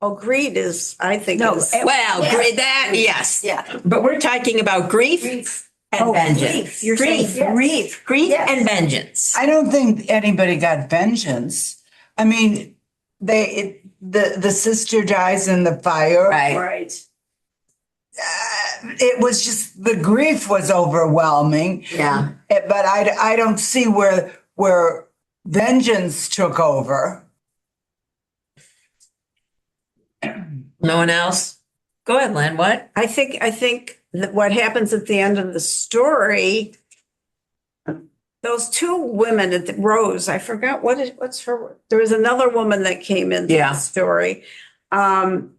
Oh, greed is, I think, No, is- Well, that, yes. Yeah. But we're talking about grief and Oh, vengeance. grief. You're saying grief. Grief and vengeance. I don't think anybody got vengeance. I mean, the sister dies in the fire. Right. Right. It was just the grief was overwhelming. Yeah. But I don't see where vengeance took over. No one else? Go ahead, Len. What? I think that what happens at the end of the story, those two women at the Rose, I forgot what's her. There was another woman that came into Yeah. the story.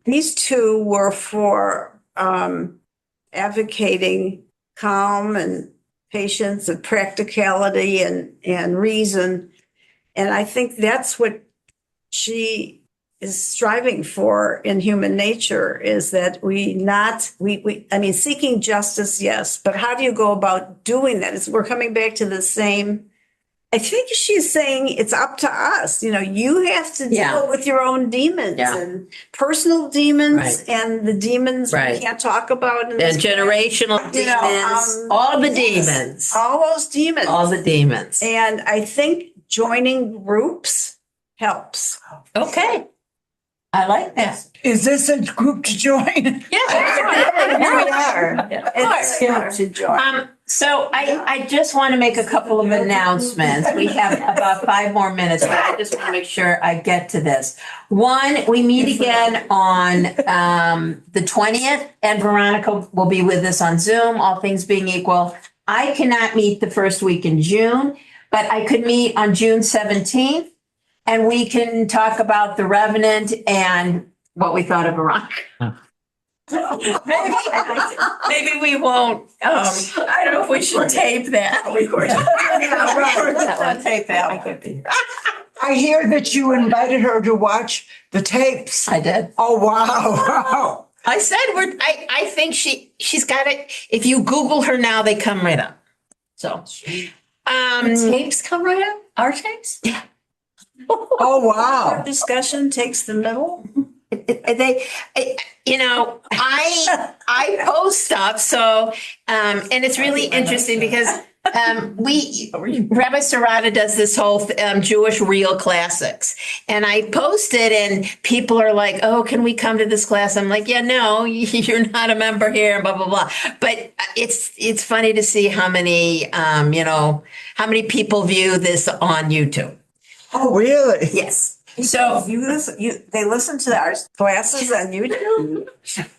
These two were for advocating calm and patience and practicality and reason. And I think that's what she is striving for in human nature, is that I mean, seeking justice, yes, but how do you go about doing that? We're coming back to the same. I think she's saying it's up to us. You know, you have to deal Yeah. with your own demons Yeah. and personal demons Right. and the demons Right. we can't talk about. In And this generational You know, demons. All the demons. all those demons. All the demons. And I think joining groups helps. Okay. I like that. Is this a group to join? It's good to join. So I just want to make a couple of announcements. We have about 5 more minutes, but I just want to make sure I get to this. One, we meet again on the 20th, and Veronica will be with us on Zoom, all things being equal. I cannot meet the first week in June, but I could meet on June 17th, and we can talk about The Revenant and what we thought of Veronica. Maybe we won't. I don't know if we should tape that. Record that one. Tape that one. I hear that you invited her to watch the tapes. I did. Oh, wow. I said I think she's got it. If you Google her now, they come right up. So, Tapes come right up? Our tapes? yeah. Oh, wow. Discussion takes the middle. I post stuff. So, and it's really interesting because Rabbi Serrata does this whole Jewish real classics, and I posted, and people are like, "Oh, can we come to this class?" I'm like, "Yeah, no, you're not a member here," blah blah blah. But it's funny to see how many how many people view this on YouTube. Oh, really? Yes. So They listen to our classes on YouTube?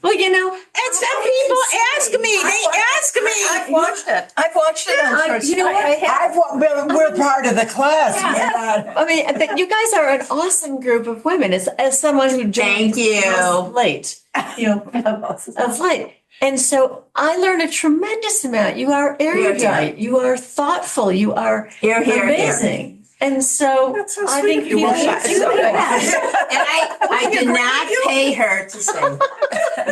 well, and some people ask me. They ask me. I've watched it. I've watched it on short. You know what? We're part of the class. I mean, you guys are an awesome group of women. As someone who joined Thank you. late, of late. And so I learned a tremendous amount. You are erudite. You are thoughtful. You are Here. amazing. And so I think you will. And I did not pay her to sing.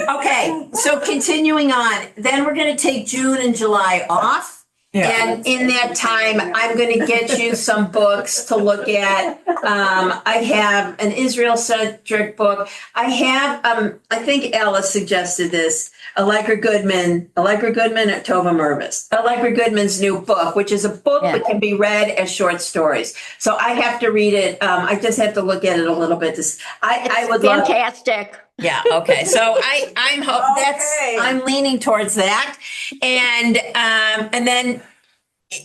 Okay, so continuing on, then we're going to take June and July off. And in that time, I'm going to get you some books to look at. I have an Israel-centric book. I have, I think Alice suggested this, Allegra Goodman or Tova Mervis. Allegra Goodman's new book, which is a book that can be read as short stories. So I have to read it. I just have to look at it a little bit. I would love. Fantastic. Yeah. Okay. So I'm leaning towards that, and then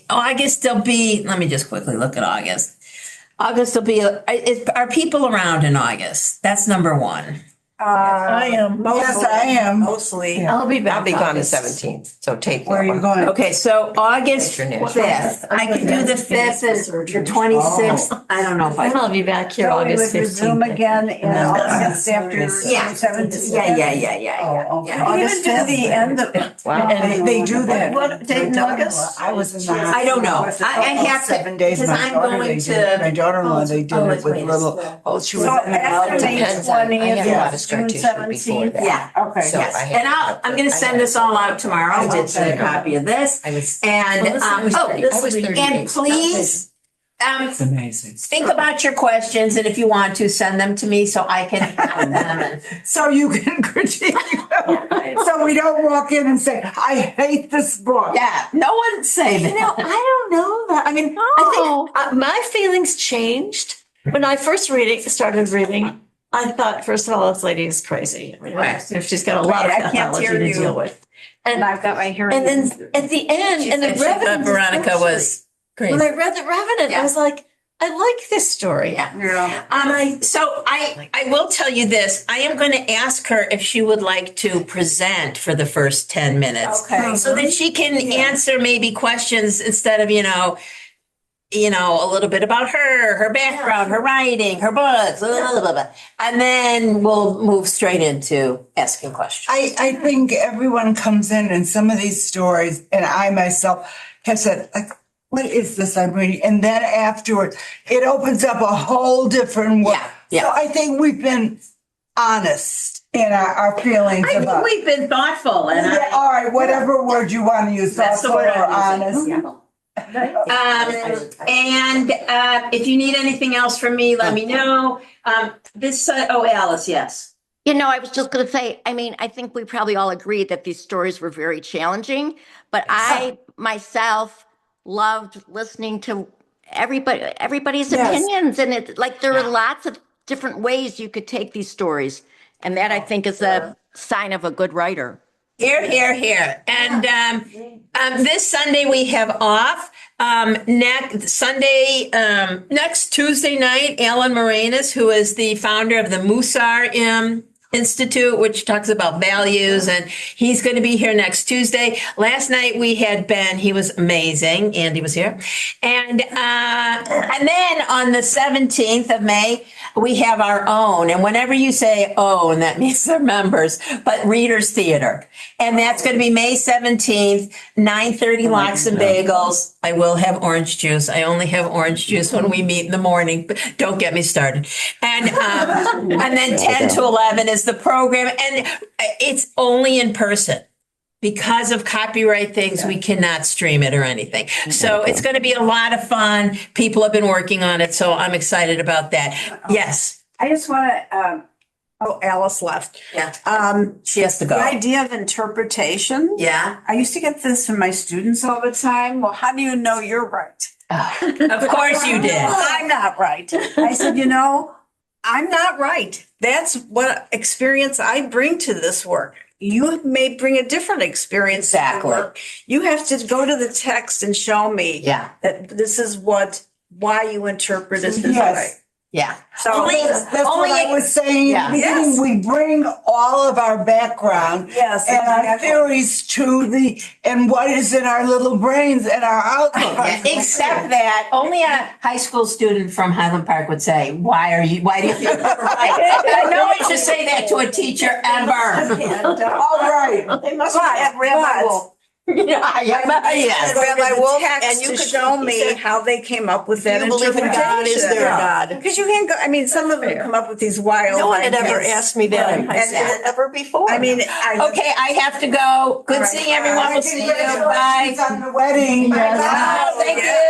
August there'll be. Let me just quickly look at August. August will be. Are people around in August? That's number one. I am. Yes, I am. Mostly. I'll be back. I'll be gone the 17th, so take Where are that you one. going? Okay, so August International. 5th. I can do the 5th and the 26th. I don't know if I And I'll be back here So we would August resume 15th. again in August after Yeah. 17th. Yeah. Oh, okay. Even to the end of it. Wow. And They do that. What date in August? I was in the hospital. I don't know. I have to, 7 days. because My I'm daughter, going they to. did. My daughter-in-law, they did it with wait a little. second. Oh, she was So in the after May Depends on- I had a lot of 20th, scar June tissue before 17th. that. Yeah. Okay. So Yes, I had and I'm going to send this all out tomorrow. I did send a copy of this. I was. And, I was and 38. please, It's amazing. think about your questions, and if you want to, send them to me so I can have them. So you can critique. So we don't walk in and say, I hate this book. Yeah, no one say that. I don't know that. I mean, I think my feelings changed when I first started reading. I thought, first of all, this lady is crazy. I mean, if she's got a lot of Right, I can't pathology hear to you. deal with. And I've got my hearing. And then at the end, and the She thought Revenant. Veronica was When crazy. I read the Revenant, I was like, I like this story. Yeah. So I will tell you this. I am going to ask her if she would like to present for the first 10 minutes. Okay. So that she can answer maybe questions instead of, a little bit about her background, her writing, her books, blah, blah, blah, blah. And then we'll move straight into asking questions. I think everyone comes in and some of these stories, and I myself have said, like, what is this I'm reading? And then afterwards, it opens up a whole different world. Yeah. So I think we've been honest in our feelings I think about. we've been thoughtful, and Yeah, all right, whatever word you want to use, That's the thoughtful word or I'm honest. using. And if you need anything else from me, let me know. Alice, yes. I was just going to say, I mean, I think we probably all agreed that these stories were very challenging, but I myself loved listening to everybody's opinions. And there are lots of different ways you could take these stories. And that I think is a sign of a good writer. Here. And this Sunday we have off. Next Tuesday night, Alan Moranis, who is the founder of the Musar Institute, which talks about values, and he's going to be here next Tuesday. Last night we had Ben; he was amazing. Andy was here, and then on the 17th of May we have our own. And whenever you say "own," that means they're members, but Readers Theater, and that's going to be May 17th, 9:30. Lox and bagels. I will have orange juice. I only have orange juice when we meet in the morning. But don't get me started. And then 10 to 11 is the program, and it's only in person. Because of copyright things, we cannot stream it or anything. So it's going to be a lot of fun. People have been working on it, so I'm excited about that. Yes. I just want to Oh, Alice left. Yeah. She has to go. The idea of interpretation. Yeah. I used to get this from my students all the time. Well, how do you know you're right? Of course you did. I'm not right. I said, I'm not right. That's what experience I bring to this work. You may bring a different experience to the work. You have to go to the text and show me that this is why you interpret it this way. Yeah. So that's what I was saying. Yeah. In the beginning, we bring all of our background and our theories to and what is in our little brains and our outlook. Except that only a high school student from Highland Park would say, why do you think you're right? No one should say that to a teacher ever. All right. They must have had Rabbi Wolf. Yes. Rabbi Wolf and and you to could- show he me said, how they came up with that you believe in God? Is there a God? Because you can't go, some of them come up with these wild No one had ever ideas. asked me that in high And- school ever before. Okay, I have to go. Good seeing everyone. We'll see you. Bye. Congratulations on the wedding. Thank you.